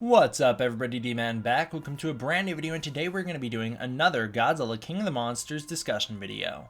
What's up everybody, D-Man back. Welcome to a brand new video, and today we're going to be doing another Godzilla King of the Monsters discussion video.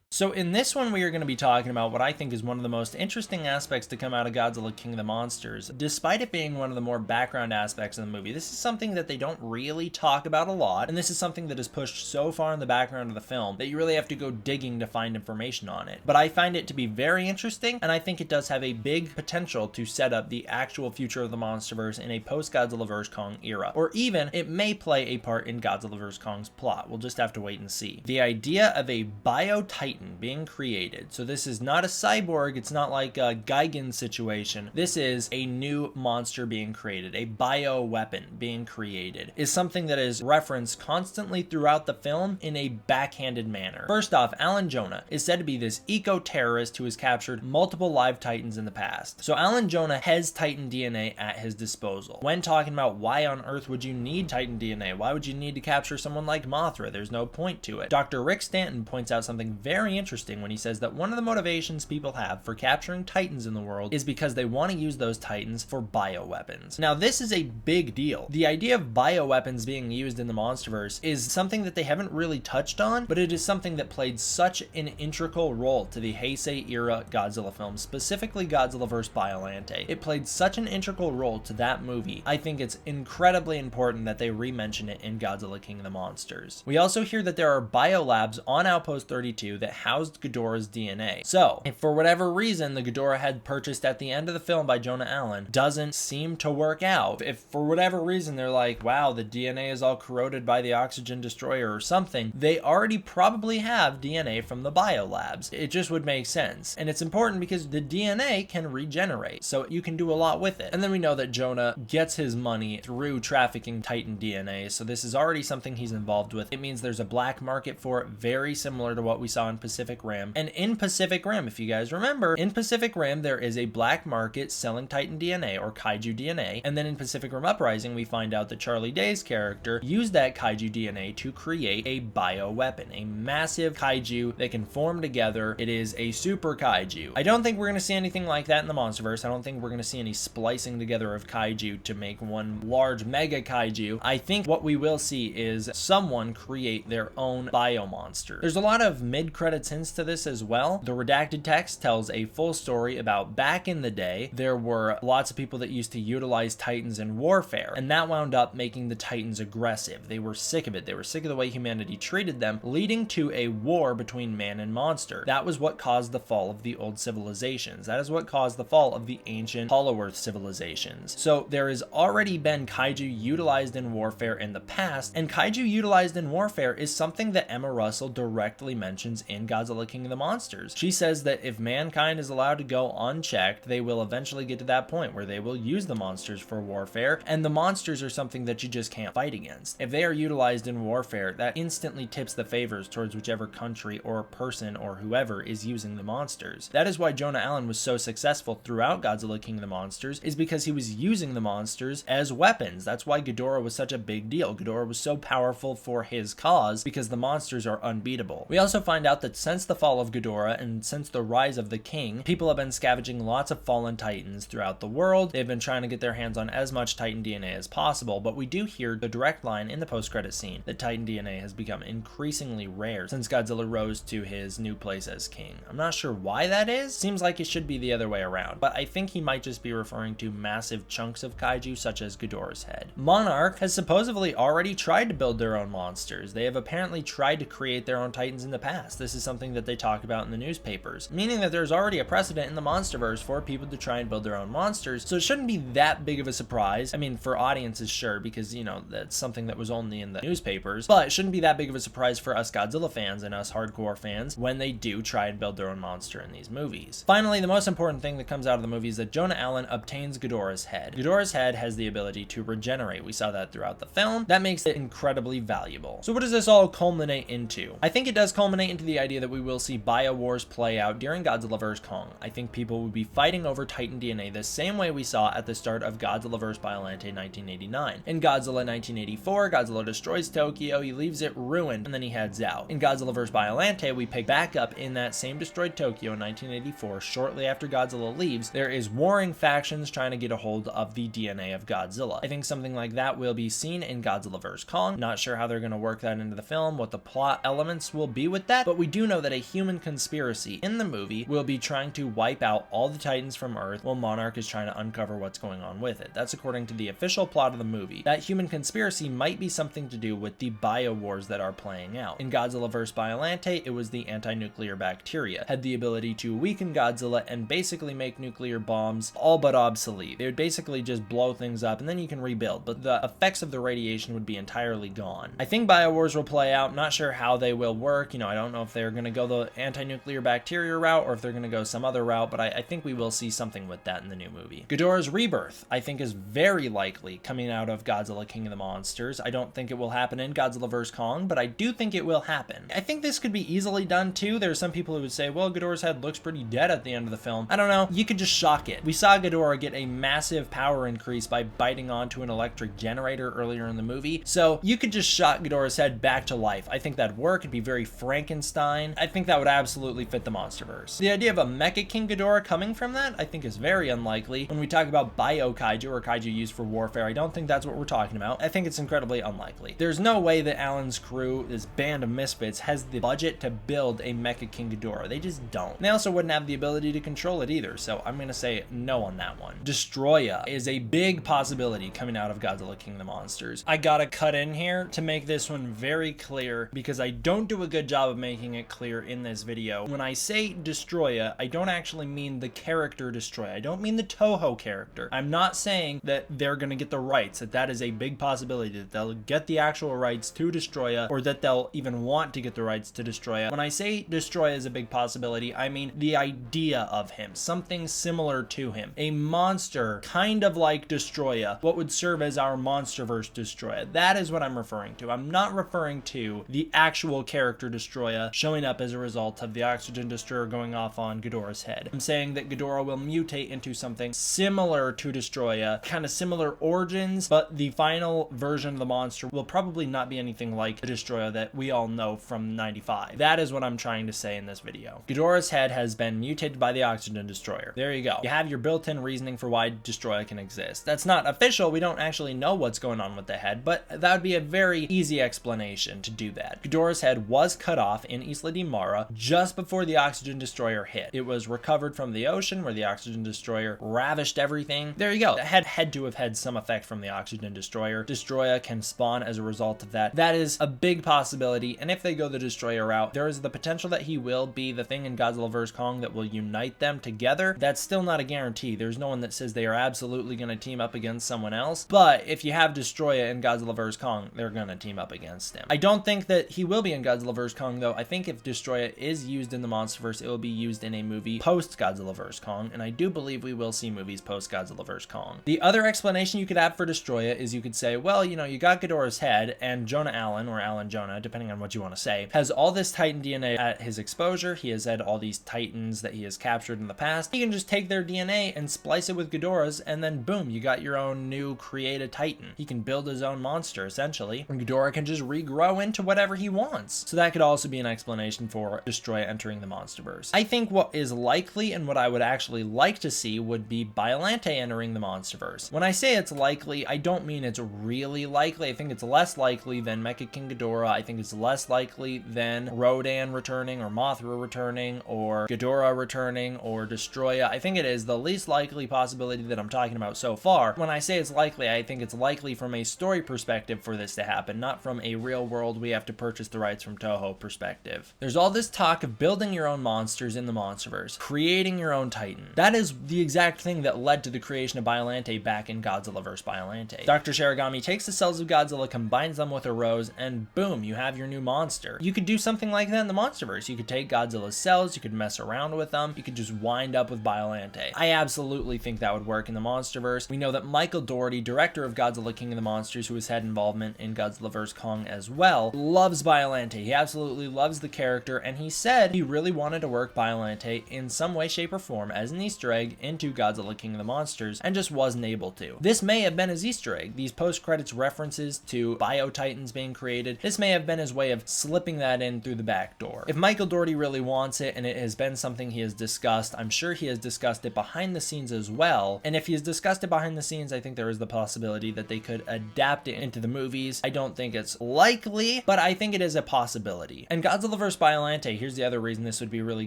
So in this one, we are going to be talking about what I think is one of the most interesting aspects to come out of Godzilla King of the Monsters. Despite it being one of the more background aspects of the movie, this is something that they don't really talk about a lot, and this is something that is pushed so far in the background of the film that you really have to go digging to find information on it. But I find it to be very interesting, and I think it does have a big potential to set up the actual future of the Monsterverse in a post-Godzilla vs. Kong era. Or even, it may play a part in Godzilla vs. Kong's plot. We'll just have to wait and see. The idea of a Bio-Titan being created. So this is not a cyborg, it's not like a Gigan situation. This is a new monster being created, a bio weapon being created, is something that is referenced constantly throughout the film in a backhanded manner. First off, Alan Jonah is said to be this eco-terrorist who has captured multiple live Titans in the past. So Alan Jonah has Titan DNA at his disposal. When talking about why on earth would you need Titan DNA? Why would you need to capture someone like Mothra? There's no point to it. Dr. Rick Stanton points out something very interesting when he says that one of the motivations people have for capturing Titans in the world is because they want to use those Titans for bioweapons. Now, this is a big deal. The idea of bioweapons being used in the Monsterverse is something that they haven't really touched on, but it is something that played such an integral role to the Heisei era Godzilla films, specifically Godzilla vs. Biollante. It played such an integral role to that movie. I think it's incredibly important that they re-mention it in Godzilla King of the Monsters. We also hear that there are biolabs on Outpost 32 that housed Ghidorah's DNA. So, if for whatever reason the Ghidorah had purchased at the end of the film by Jonah Allen doesn't seem to work out, if for whatever reason they're like, wow, the DNA is all corroded by the oxygen destroyer or something, they already probably have DNA from the biolabs. It just would make sense. And it's important because the DNA can regenerate, so you can do a lot with it. And then we know that Jonah gets his money through trafficking Titan DNA, so this is already something he's involved with. It means there's a black market for it, very similar to what we saw in Pacific Rim. And in Pacific Rim, if you guys remember, in Pacific Rim there is a black market selling Titan DNA or Kaiju DNA, and then in Pacific Rim Uprising we find out that Charlie Day's character used that Kaiju DNA to create a bioweapon, a massive Kaiju that can form together. It is a super Kaiju. I don't think we're going to see anything like that in the Monsterverse. I don't think we're going to see any splicing together of Kaiju to make one large mega Kaiju. I think what we will see is someone create their own biomonster. There's a lot of mid-credits hints to this as well. The redacted text tells a full story about back in the day, there were lots of people that used to utilize Titans in warfare, and that wound up making the Titans aggressive. They were sick of it. They were sick of the way humanity treated them, leading to a war between man and monster. That was what caused the fall of the old civilizations. That is what caused the fall of the ancient Hollow Earth civilizations. So there has already been Kaiju utilized in warfare in the past, and Kaiju utilized in warfare is something that Emma Russell directly mentions in Godzilla King of the Monsters. She says that if mankind is allowed to go unchecked, they will eventually get to that point where they will use the monsters for warfare, and the monsters are something that you just can't fight against. If they are utilized in warfare, that instantly tips the favors towards whichever country or person or whoever is using the monsters. That is why Jonah Allen was so successful throughout Godzilla King of the Monsters, is because he was using the monsters as weapons. That's why Ghidorah was such a big deal. Ghidorah was so powerful for his cause because the monsters are unbeatable. We also find out that since the fall of Ghidorah and since the rise of the king, people have been scavenging lots of fallen Titans throughout the world. They've been trying to get their hands on as much Titan DNA as possible, but we do hear the direct line in the post-credit scene that Titan DNA has become increasingly rare since Godzilla rose to his new place as king. I'm not sure why that is. Seems like it should be the other way around, but I think he might just be referring to massive chunks of Kaiju such as Ghidorah's head. Monarch has supposedly already tried to build their own monsters. They have apparently tried to create their own Titans in the past. This is something that they talk about in the newspapers, meaning that there's already a precedent in the Monsterverse for people to try and build their own monsters, so it shouldn't be that big of a surprise. I mean, for audiences, sure, because, you know, that's something that was only in the newspapers, but it shouldn't be that big of a surprise for us Godzilla fans and us hardcore fans when they do try and build their own monster in these movies. Finally, the most important thing that comes out of the movie is that Jonah Allen obtains Ghidorah's head. Ghidorah's head has the ability to regenerate. We saw that throughout the film. That makes it incredibly valuable. So what does this all culminate into? I think it does culminate into the idea idea that we will see bio wars play out during Godzilla vs. Kong. I think people would be fighting over Titan DNA the same way we saw at the start of Godzilla vs. Biollante in 1989. In Godzilla 1984, Godzilla destroys Tokyo, he leaves it ruined, and then he heads out. In Godzilla vs. Biollante, we pick back up in that same destroyed Tokyo in 1984. Shortly after Godzilla leaves, there is warring factions trying to get a hold of the DNA of Godzilla. I think something like that will be seen in Godzilla vs. Kong. Not sure how they're going to work that into the film, what the plot elements will be with that, but we do know that a human conspiracy in the movie will be trying to wipe out all the Titans from Earth while Monarch is trying to uncover what's going on with it. That's according to the official plot of the movie. That human conspiracy might be something to do with the bio wars that are playing out. In Godzilla vs. Biollante, it was the anti-nuclear bacteria. Had the ability to weaken Godzilla and basically make nuclear bombs all but obsolete. They would basically just blow things up and then you can rebuild, but the effects of the radiation would be entirely gone. I think bio wars will play out. Not sure how they will work. I don't know if they're going to go the anti-nuclear bacteria route or if they're going to go some other route, but I think we will see something with that in the new movie. Ghidorah's rebirth, I think, is very likely coming out of Godzilla King of the Monsters. I don't think it will happen in Godzilla vs. Kong, but I do think it will happen. I think this could be easily done too. There are some people who would say, well, Ghidorah's head looks pretty dead at the end of the film. I don't know. You could just shock it. We saw Ghidorah get a massive power increase by biting onto an electric generator earlier in the movie, so you could just shock Ghidorah's head back to life. I think that'd work. It'd be very Frankenstein. I think that would absolutely fit the MonsterVerse. The idea of a Mecha-King Ghidorah coming from that, I think, is very unlikely. When we talk about Bio-Kaiju or Kaiju used for warfare, I don't think that's what we're talking about. I think it's incredibly unlikely. There's no way that Alan's crew, this band of misfits, has the budget to build a Mecha-King Ghidorah. They just don't. They also wouldn't have the ability to control it either, so I'm gonna say no on that one. Destoroyah is a big possibility coming out of Godzilla King of the Monsters. I gotta cut in here to make this one very clear because I don't do a good job of making it clear in this video. When I say Destoroyah, I don't actually mean the character Destoroyah. I don't mean the Toho character. I'm not saying that they're gonna get the rights, that is a big possibility, that they'll get the actual rights to Destoroyah or that they'll even want to get the rights to Destoroyah. When I say Destoroyah is a big possibility, I mean the idea of him, something similar to him. A monster kind of like Destoroyah, what would serve as our MonsterVerse Destoroyah. That is what I'm referring to. I'm not referring to the actual character Destoroyah showing up as a result of the oxygen destroyer going off on Ghidorah's head. I'm saying that Ghidorah will mutate into something similar to Destoroyah, kind of similar origins, but the final version of the monster will probably not be anything like the Destoroyah that we all know from 95. That is what I'm trying to say in this video. Ghidorah's head has been mutated by the oxygen destroyer. There you go. You have your built-in reasoning for why Destoroyah can exist. That's not official. We don't actually know what's going on with the head, but that would be a very easy explanation to do that. Ghidorah's head was cut off in Isla de Mara just before the oxygen destroyer hit. It was recovered from the ocean where the oxygen destroyer ravished everything. There you go. The head had to have had some effect from the oxygen destroyer. Destoroyah can spawn as a result of that. That is a big possibility, and if they go the destroyer route, there is the potential that he will be the thing in Godzilla vs. Kong that will unite them together. That's still not a guarantee. There's no one that says they are absolutely going to team up against someone else, but if you have Destoroyah in Godzilla vs. Kong, they're going to team up against him. I don't think that he will be in Godzilla vs. Kong, though. I think if Destoroyah is used in the MonsterVerse, it will be used in a movie post Godzilla vs. Kong, and I do believe we will see movies post Godzilla vs. Kong. The other explanation you could have for Destoroyah is you could say, well, you got Ghidorah's head, and Jonah Allen, or Alan Jonah, depending on what you want to say, has all this Titan DNA at his exposure. He has had all these Titans that he has captured in the past. He can just take their DNA and splice it with Ghidorah's, and then boom, you got your own new created Titan. He can build his own monster, essentially, and Ghidorah can just regrow into whatever he wants. So that could also be an explanation for Destoroyah entering the MonsterVerse. I think what is likely and what I would actually like to see would be Biollante entering the MonsterVerse. When I say it's likely, I don't mean it's really likely. I think it's less likely than Mecha-King Ghidorah. I think it's less likely than Rodan returning or Mothra returning or Ghidorah returning or Destoroyah. I think it is the least likely possibility that I'm talking about so far. When I say it's likely, I think it's likely from a story perspective for this to happen, not from a real world we have to purchase the rights from Toho perspective. There's all this talk of building your own monsters in the MonsterVerse, creating your own Titan. That is the exact thing that led to the creation of Biollante back in Godzilla vs. Biollante. Dr. Sharigami takes the cells of Godzilla, combines them with a rose, and boom, you have your new monster. You could do something like that in the MonsterVerse. You could take Godzilla's cells, you could mess around with them, you could just wind up with Biollante. I absolutely think that would work in the MonsterVerse. We know that Michael Dougherty, director of Godzilla King of the Monsters, who has had involvement in Godzilla vs. Kong as well, loves Biollante. He absolutely loves the character character, and he said he really wanted to work Biollante in some way, shape, or form as an Easter egg into Godzilla King of the Monsters, and just wasn't able to. This may have been his Easter egg. These post-credits references to Bio-Titans being created, this may have been his way of slipping that in through the back door. If Michael Dougherty really wants it, and it has been something he has discussed, I'm sure he has discussed it behind the scenes as well, and if he has discussed it behind the scenes, I think there is the possibility that they could adapt it into the movies. I don't think it's likely, but I think it is a possibility. And Godzilla vs. Biollante, here's the other reason this would be really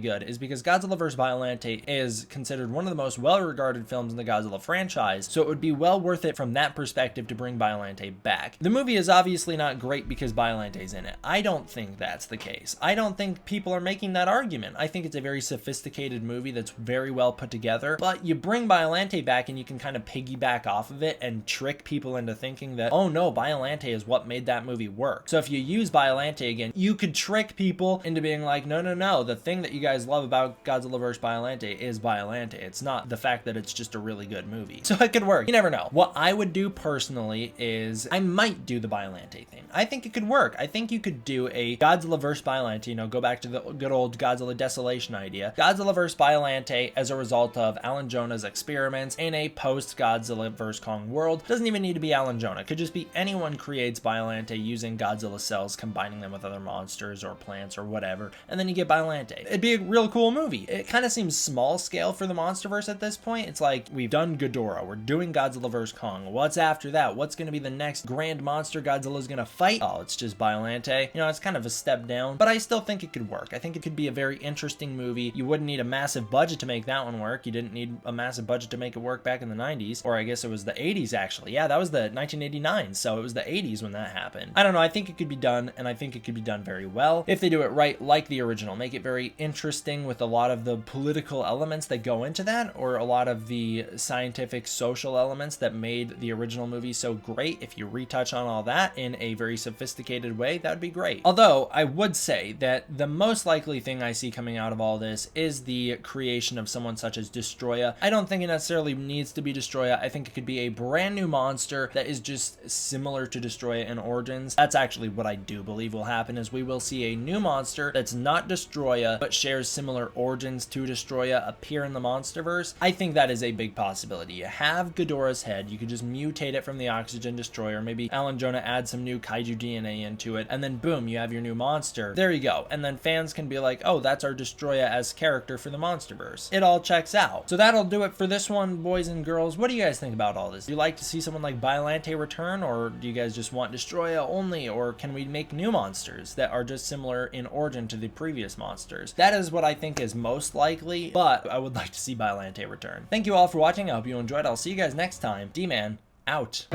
good, is because Godzilla vs. Biollante is considered one of the most well-regarded films in the Godzilla franchise, so it would be well worth it from that perspective to bring Biollante back. The movie is obviously not great because Biollante's in it. I don't think that's the case. I don't think people are making that argument. I think it's a very sophisticated movie that's very well put together, but you bring Biollante back and you can kind of piggyback off of it and trick people into thinking that, oh no, Biollante is what made that movie work. So if you use Biollante again, you could trick people into being like, no, the thing that you guys love about Godzilla vs. Biollante is Biollante. It's not the fact that it's just a really good movie. So it could work. You never know. What I would do personally is I might do the Biollante thing. I think it could work. I think you could do a Godzilla vs. Biollante, go back to the good old Godzilla Desolation idea. Godzilla vs. Biollante as a result of Alan Jonah's experiments in a post-Godzilla vs. Kong world. Doesn't even need to be Alan Jonah. It could just be anyone creates Biollante using Godzilla cells, combining them with other monsters or plants or whatever, and then you get Biollante. It'd be a real cool movie. It kind of seems small scale for the MonsterVerse at this point. It's like, we've done Ghidorah, we're doing Godzilla vs. Kong. What's after that? What's going to be the next grand monster Godzilla's going to fight? Oh, it's just Biollante. It's kind of a step down, but I still think it could work. I think it could be a very interesting movie. You wouldn't need a massive budget to make that one work. You didn't need a massive budget to make it work back in the 90s, or I guess it was the 80s actually. Yeah, that was the 1989, so it was the 80s when that happened. I don't know, I think it could be done, and I think it could be done very well if they do it right, like the original. Make it very interesting with a lot of the political elements that go into that, or a lot of the scientific, social elements that made the original movie so great. If you retouch on all that in a very sophisticated way, that would be great. Although, I would say that the most likely thing I see coming out of all this is the creation of someone such as Destoroyah. I don't think it necessarily needs to be Destoroyah. I think it could be a brand new monster that is just similar to Destoroyah in origins. That's actually what I do believe will happen, is we will see a new monster that's not Destoroyah, but shares similar origins to Destoroyah appear in the MonsterVerse. I think that is a big possibility. You have Ghidorah's head, you could just mutate it from the Oxygen Destroyer, maybe Alan Jonah adds some new Kaiju DNA into it, and then boom, you have your new monster. There you go. And then fans can be like, oh, that's our Destoroyah as character for the MonsterVerse. It all checks out. So that'll do it for this one, boys and girls. What do you guys think about all this? Do you like to see someone like Biollante return, or do you guys just want Destoroyah only, or can we make new monsters that are just similar in origin to the previous monsters? That is what I think is most likely, but I would like to see Biollante return. Thank you all for watching. I hope you enjoyed. I'll see you guys next time. D-Man, out.